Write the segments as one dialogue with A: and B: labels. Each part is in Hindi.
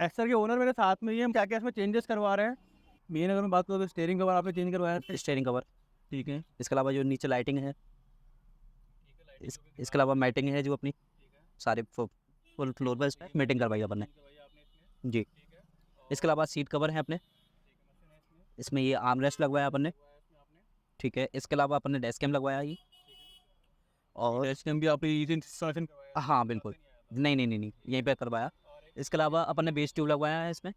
A: एक्सर के ओनर मेरे साथ में ही हम क्या क्या इसमें चेंजेस करवा रहे हैं। मेन अगर मैं बात करूँ तो स्टीयरिंग कवर आपने चेंज करवाया है।
B: Steering cover.
A: ठीक है।
B: इसके अलावा जो नीचे लाइटिंग है, इसके अलावा मैटिंग है जो अपनी सारे फुल फ्लोर पर इस पर मैटिंग करवाई अपन ने जी। इसके अलावा सीट कवर है अपने, इसमें ये आर्म रेस्ट लगवाया अपन ने। ठीक है, इसके अलावा अपन ने डेस्क कैम लगवाया ये। और
A: डैशकैम भी आपने इंस्टॉलेशन करवाया है?
B: हाँ बिल्कुल, नहीं नहीं नहीं नहीं यहीं पे करवाया। इसके अलावा अपन ने बेस ट्यूब लगवाया है इसमें।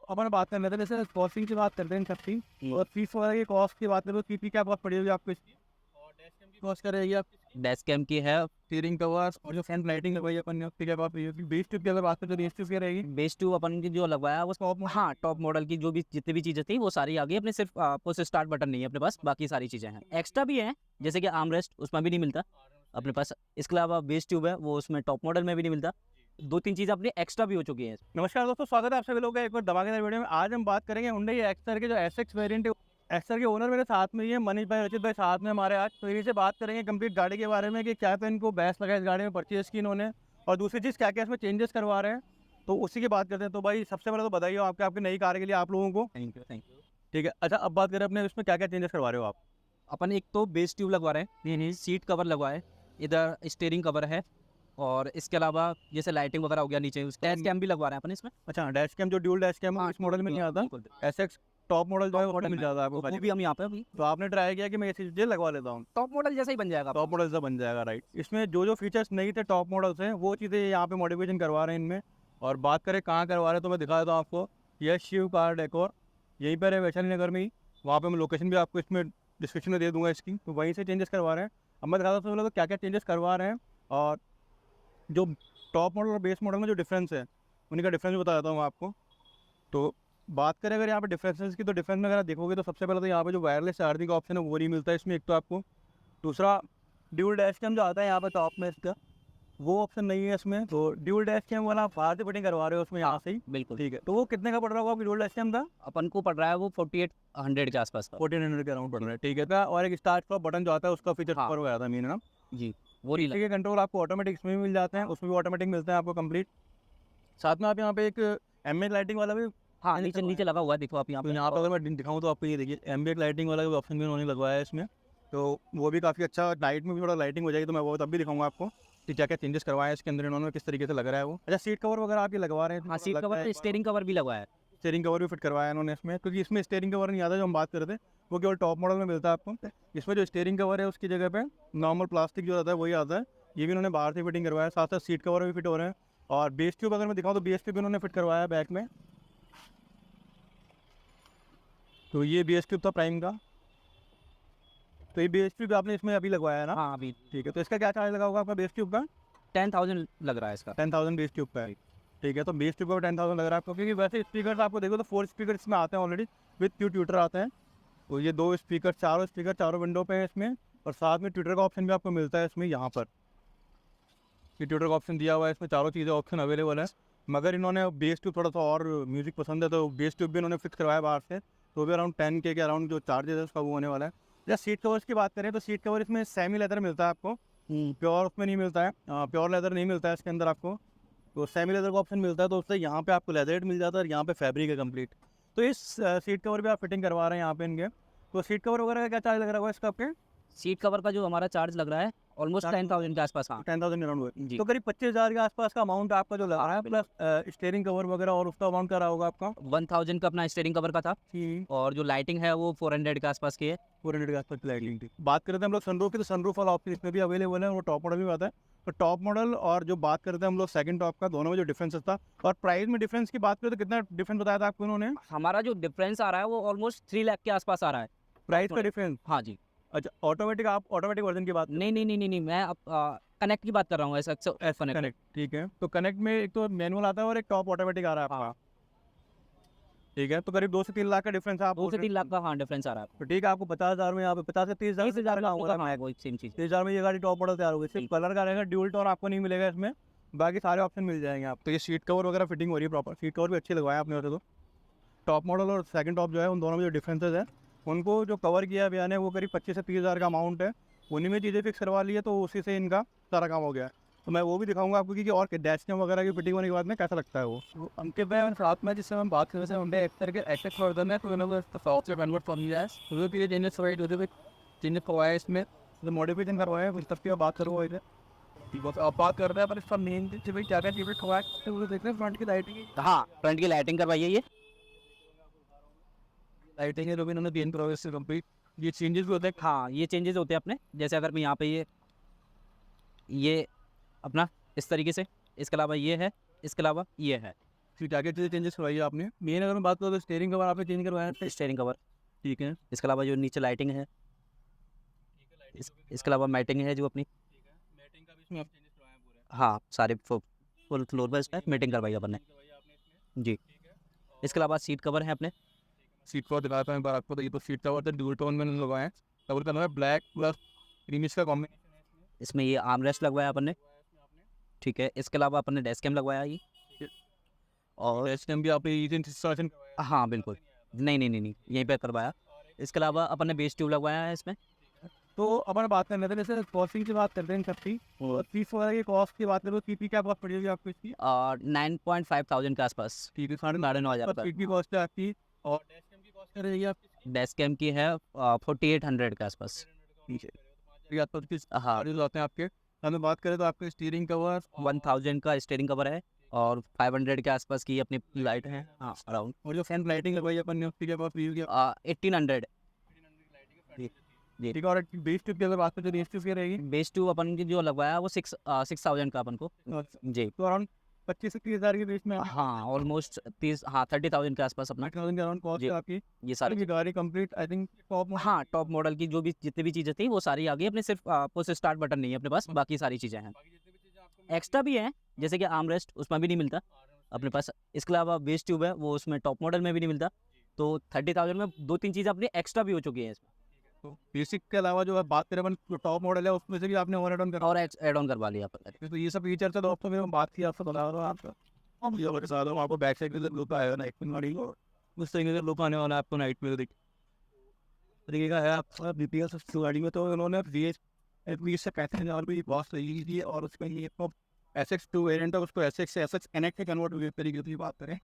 A: अपन बात कर लेते हैं, जैसे कॉस्टिंग की बात करते हैं सबकी, और फीस वगैरह की कॉस्ट की बात करें तो कितनी क्या कॉस्ट पड़ी होगी आपको इसकी, और डैशकैम की कॉस्ट क्या रहेगी आपकी,
B: डेस्क कैम की है।
A: स्टीयरिंग कवर और जो फ्रंट लाइटिंग लगवाई है अपन ने उसकी क्या बात रही होगी। बेस ट्यूब की अगर बात करें तो बेस ट्यूब क्या रहेगी।
B: बेस ट्यूब अपन की जो लगवाया वो
A: टॉप मॉडल
B: हाँ टॉप मॉडल की जो भी जितनी भी चीज़ें थी वो सारी आ गई अपने, सिर्फ पुश स्टार्ट बटन नहीं है अपने पास, बाकी सारी चीज़ें हैं। एक्स्ट्रा भी हैं जैसे कि आर्म रेस्ट उसमें भी नहीं मिलता अपने पास। इसके अलावा बेस ट्यूब है वो उसमें टॉप मॉडल में भी नहीं मिलता। दो तीन चीज़ें अपनी एक्स्ट्रा भी हो चुकी हैं।
A: नमस्कार दोस्तों, स्वागत है आप सभी लोगों का एक बार धमाकेदार वीडियो में। आज हम बात करेंगे हुंडई एक्सर के जो एसएक्स वेरिएंट है। एक्सर के ओनर मेरे साथ में ही है, मनीष भाई, रचित भाई साथ में हमारे आज। तो इन्हीं से बात करेंगे कंप्लीट गाड़ी के बारे में कि क्या तो इनको बेस्ट लगा इस गाड़ी में परचेज की इन्होंने, और दूसरी चीज़ क्या क्या इसमें चेंजेस करवा रहे हैं, तो उसी की बात करते हैं। तो भाई सबसे पहले तो बताइए आपके आपकी नई कार के लिए आप लोगों को।
B: Thank you thank you.
A: ठीक है, अच्छा अब बात करें अपने इसमें क्या क्या चेंजेस करवा रहे हो आप।
B: अपन एक तो बेस ट्यूब लगवा रहे हैं, सीट कवर लगवाए, इधर स्टीयरिंग कवर है, और इसके अलावा जैसे लाइटिंग वगैरह हो गया नीचे, डैश कैम भी लगवा रहे हैं अपन इसमें।
A: अच्छा, डैश कैम जो ड्यूल डैश कैम है
B: हाँ,
A: इस मॉडल में नहीं आता,
B: बिल्कुल।
A: एसएक्स टॉप मॉडल जो है वो
B: मॉडल
A: मिल
B: में
A: जाता है आपको
B: वो
A: खाली।
B: भी हम यहाँ पे अभी
A: तो आपने ट्राई किया कि मैं ये चीज़ें लगवा लेता हूँ,
B: टॉप मॉडल जैसा ही बन जाएगा।
A: टॉप मॉडल से बन जाएगा, राइट। इसमें जो जो फीचर्स नहीं थे टॉप मॉडल्स हैं वो चीज़ें यहाँ पे मॉडिफिकेशन करवा रहे हैं इनमें। और बात करें कहाँ करवा रहे हैं तो मैं दिखा देता हूँ आपको। यह शिव कार डेकोर यहीं पर है वैशाली नगर में ही, वहाँ पे मैं लोकेशन भी आपको इसमें डिस्क्रिप्शन में दे दूँगा इसकी, तो वहीं से चेंजेस करवा रहे हैं। अब मैं दिखाता हूँ तो क्या क्या चेंजेस करवा रहे हैं, और जो टॉप मॉडल और बेस मॉडल में जो डिफरेंस है उन्हीं का डिफरेंस बता देता हूँ आपको। तो बात करें अगर यहाँ पे डिफरेंसेस की, तो डिफरेंस में अगर आप देखोगे तो सबसे पहले तो यहाँ पे जो वायरलेस चार्जिंग का ऑप्शन है वो नहीं मिलता है इसमें, एक तो आपको। दूसरा, ड्यूल डैश कैम जो आता है यहाँ पर टॉप में इसका, वो ऑप्शन नहीं है इसमें। तो ड्यूल डैश कैम वाला आप बाहर से फिटिंग करवा रहे हो उसमें यहाँ से ही।
B: बिल्कुल।
A: ठीक है, तो वो कितने का पड़ रहा होगा आपकी ड्यूल डैश कैम का।
B: अपन को पड़ रहा है वो 4800 के आसपास का।
A: 1400 के अराउंड पड़ रहा है। ठीक है, और एक स्टार्ट का बटन जो आता है उसका फीचर
B: हाँ
A: ऊपर हो जाता है, मीन है ना।
B: जी, वो नहीं
A: ठीक है, कंट्रोल आपको ऑटोमेटिक इसमें भी मिल जाते हैं, उसमें भी ऑटोमेटिक मिलते हैं आपको कंप्लीट। साथ में आप यहाँ पे एक एमएच लाइटिंग वाला भी,
B: हाँ नीचे नीचे लगा हुआ है, देखो आप यहाँ
A: तो
B: पे।
A: यहाँ पर अगर मैं दिखाऊँ तो आपको ये देखिए एम्बिएंट लाइटिंग वाला भी ऑप्शन भी उन्होंने लगवाया है इसमें। तो वो भी काफ़ी अच्छा, नाइट में भी थोड़ा लाइटिंग हो जाएगी, तो मैं वो तब भी दिखाऊंगा आपको कि क्या क्या चेंजेस करवाया है इसके अंदर इन्होंने, किस तरीके से लग रहा है वो। अच्छा, सीट कवर वगैरह आप ये लगवा रहे हैं।
B: हाँ सीट कवर, स्टीयरिंग कवर भी लगवाया है।
A: स्टीयरिंग कवर भी फिट करवाया है इन्होंने इसमें, क्योंकि इसमें स्टीयरिंग कवर नहीं आता जो हम बात कर रहे थे, वो केवल टॉप मॉडल में मिलता है आपको। इसमें जो स्टीयरिंग कवर है उसकी जगह पे नॉर्मल प्लास्टिक जो आता है वही आता है, ये भी उन्होंने बाहर से फिटिंग करवाया है। साथ साथ सीट कवर भी फिट हो रहे हैं, और बेस ट्यूब अगर मैं दिखाऊँ तो बेस ट्यूब भी उन्होंने फिट करवाया है बैक में। तो ये बेस ट्यूब था प्राइम का, तो ये बेस ट्यूब आपने इसमें अभी लगवाया है ना।
B: हाँ अभी
A: ठीक है, तो इसका क्या चार्ज लगा होगा आपका बेस ट्यूब का।
B: 10,000 लग रहा है इसका।
A: 10,000 बेस ट्यूब का है। ठीक है, तो बेस ट्यूब का 10,000 लग रहा है आपको, क्योंकि वैसे स्पीकर आपको देखो तो 4 स्पीकर इसमें आते हैं ऑलरेडी, विद ट्यूटर आते हैं। तो ये 2 स्पीकर, चारों स्पीकर चारों विंडो पे है इसमें, और साथ में ट्यूटर का ऑप्शन भी आपको मिलता है इसमें। यहाँ पर ये ट्यूटर का ऑप्शन दिया हुआ है इसमें, चारों चीज़ें ऑप्शन अवेलेबल है। मगर इन्होंने बेस ट्यूब थोड़ा सा और म्यूज़िक पसंद है तो बेस ट्यूब भी इन्होंने फिक्स करवाया बाहर से, तो भी अराउंड 10K के अराउंड जो चार्जेस है उसका वो होने वाला है। या सीट कवर्स की बात करें तो सीट कवर इसमें सेमी लेदर मिलता है आपको, प्योर उसमें नहीं मिलता है, प्योर लेदर नहीं मिलता है इसके अंदर आपको। तो सेमी लेदर का ऑप्शन मिलता है, तो उससे यहाँ पे आपको लेदरेट मिल जाता है और यहाँ पे फैब्रिक है कंप्लीट। तो इस सीट कवर भी आप फिटिंग करवा रहे हैं यहाँ पे इनके। तो सीट कवर वगैरह का क्या चार्ज लग रहा होगा इसका आपके।
B: सीट कवर का जो हमारा चार्ज लग रहा है ऑलमोस्ट 10,000 के आसपास। हाँ
A: 10,000 अराउंड हुए,
B: जी।
A: तो करीब 25,000 के आसपास का अमाउंट आपका जो लगा है, प्लस स्टीयरिंग कवर वगैरह और उसका अमाउंट क्या रहा होगा आपका।
B: 1000 का अपना स्टीयरिंग कवर का था, और जो लाइटिंग है वो 400 के आसपास की है।
A: 400 के आसपास की लाइटिंग थी। बात करते हैं हम लोग सनरूफ की, तो सनरूफ वाला ऑप्शन इसमें भी अवेलेबल है, वो टॉप मॉडल में आता है। तो टॉप मॉडल और जो बात करते हैं हम लोग सेकंड टॉप का, दोनों में जो डिफरेंस था, और प्राइस में डिफरेंस की बात करें तो कितना डिफरेंस बताया था आपको उन्होंने।
B: हमारा जो डिफरेंस आ रहा है वो ऑलमोस्ट 3 लाख के आसपास आ रहा है
A: प्राइस का डिफरेंस।
B: हाँ जी।
A: अच्छा, ऑटोमेटिक, आप ऑटोमेटिक वर्जन की बात
B: नहीं नहीं नहीं नहीं नहीं, मैं अब कनेक्ट की बात कर रहा हूँ, ऐसा कनेक्ट।
A: कनेक्ट। ठीक है, तो कनेक्ट में एक तो मैनुअल आता है और एक टॉप ऑटोमेटिक आ रहा है आपका। ठीक है, तो करीब 2 से 3 लाख का डिफरेंस है। आप
B: 2 से 3 लाख का हाँ डिफरेंस आ रहा है।
A: तो ठीक है, आपको 50,000 में, यहाँ पे 50 से 30,000 का होगा।
B: हाँ वही सेम चीज़।
A: 30,000 में ये गाड़ी टॉप मॉडल तैयार होगी। सिर्फ कलर का रहेगा, ड्यूल टोन आपको नहीं मिलेगा इसमें, बाकी सारे ऑप्शन मिल जाएंगे आप। तो ये सीट कवर वगैरह फिटिंग हो रही है प्रॉपर, सीट कवर भी अच्छी लगवाया आपने वैसे तो। टॉप मॉडल और सेकंड टॉप जो है उन दोनों में जो डिफरेंसेस है, उनको जो कवर किया है वो करीब 25 से 30,000 का अमाउंट है। उन्हीं में चीज़ें फिक्स करवा ली है, तो उसी से इनका सारा काम हो गया है। तो मैं वो भी दिखाऊंगा आपको कि और डैश कैम वगैरह की फिटिंग होने के बाद में कैसा लगता है वो।
C: तो उनके में साथ में जिससे हम बात कर रहे थे उनके एक तरह के एक्सेस वर्जन है, तो उन्होंने सॉफ्ट से कन्वर्ट कर लिया है, तो फिर चेंजेस हुए, तो चेंजेस करवाया है इसमें,
A: तो मॉडिफिकेशन करवाए हैं उस तक की बात करूँगा इधर।
C: बस आप बात कर रहे हैं, पर इसका मेन चीज़ भाई क्या क्या चीज़ें करवाया, तो वो देख रहे हैं फ्रंट की लाइटिंग,
B: हाँ फ्रंट की लाइटिंग करवाई है ये।
C: लाइटिंग है जो भी इन्होंने गेन करवाई इससे कंप्लीट। ये चेंजेस भी होते हैं।
B: हाँ ये चेंजेस होते हैं अपने, जैसे अगर मैं यहाँ पे ये अपना इस तरीके से, इसके अलावा ये है, इसके अलावा ये है।
C: फिर क्या क्या चीज़ें चेंजेस करवाई है आपने। मेन अगर मैं बात करूँ तो स्टीयरिंग कवर आपने चेंज करवाया है,
B: स्टीयरिंग कवर,
C: ठीक है।
B: इसके अलावा जो नीचे लाइटिंग है, इसके अलावा मैटिंग है जो अपनी,
C: मैटिंग का भी इसमें आप चेंजेस करवाए हैं पूरे।
B: हाँ सारे फुल फ्लोर पर इस पर मैटिंग करवाई है अपन ने जी। इसके अलावा सीट कवर है अपने,
C: सीट कवर दिखाता हूँ एक बार आपको, तो ये तो सीट कवर तो ड्यूल टोन में लगवाए हैं, कवर का नाम है ब्लैक प्लस क्रीमिश का कॉम्बिनेशन है इसमें।
B: इसमें ये आर्म रेस्ट लगवाया अपन ने, ठीक है। इसके अलावा अपन ने डेस्क कैम लगवाया ये,
C: और एच भी आपने इंस्टॉलेशन करवाया है।
B: हाँ बिल्कुल, नहीं यहीं पे करवाया। इसके अलावा अपन ने बेस ट्यूब लगवाया है इसमें।
A: तो अपन बात कर रहे थे जैसे कॉस्टिंग की बात करते हैं सबकी, और फीस वगैरह की कॉस्ट की बात करें तो सीपी क्या कॉस्ट पड़ेगी आपको इसकी।
B: 9.5 के आसपास,
C: ठीक है,
B: 9,500
C: पर सीट की कॉस्ट है आपकी, और डैश कैम की कॉस्ट रहेगी आपकी।
B: डेस्क कैम की है 4800 के आसपास।
C: ठीक है, ठीक है, तो किस
B: हाँ
C: चार्जेस आते हैं आपके। हमें बात करें तो आपके स्टीयरिंग कवर
B: 1000 का स्टीयरिंग कवर है, और 500 के आसपास की अपनी लाइट है, हाँ अराउंड
C: और जो फ्रंट लाइटिंग लगवाई है अपन ने उसकी क्या कॉस्ट रिव्यू किया।
B: 1800। जी
A: ठीक है, और बेस ट्यूब की अगर बात करें तो बेस ट्यूब क्या रहेगी।
B: बेस ट्यूब अपन की जो लगवाया वो 6000 का अपन को जी।
A: तो अराउंड 25 से 30 हज़ार के बीच में
B: हाँ ऑलमोस्ट 30,000 के आसपास अपना
A: 30,000 के अराउंड कॉस्ट
B: जी।
A: है आपकी।
B: ये सारी
A: की गाड़ी कंप्लीट आई थिंक टॉप।
B: हाँ टॉप मॉडल की जो भी जितनी भी चीज़ें थी वो सारी आ गई अपने, सिर्फ पुश स्टार्ट बटन नहीं है अपने पास, बाकी सारी चीज़ें हैं। एक्स्ट्रा भी हैं जैसे कि आर्म रेस्ट उसमें भी नहीं मिलता अपने पास। इसके अलावा बेस ट्यूब है वो उसमें टॉप मॉडल में भी नहीं मिलता, तो 30,000 में 2-3 चीज़ें अपनी एक्स्ट्रा भी हो चुकी हैं इसमें,
A: तो बेसिक के अलावा जो बात करें अपन जो टॉप मॉडल है उसमें से भी आपने और एड ऑन करा।
B: और एड ऑन करवा लिया अपन।
A: तो ये सब फीचर है, तो अब तो मैं बात की आपसे बता रहा हूँ आपका। हम ये बता रहा हूँ आपको बैक साइड में लुक आएगा नाइट में गाड़ी को, उस तरीके से लुक आने वाला है आपको नाइट में। देख तरीके का है आपका बीपीएल सब गाड़ी में। तो उन्होंने वी से पैसे और भी बहुत सही दी, और उसमें ये SX2 वेरिएंट है, उसको SX से SX कनेक्ट से कन्वर्ट हुई तरीके से बात करें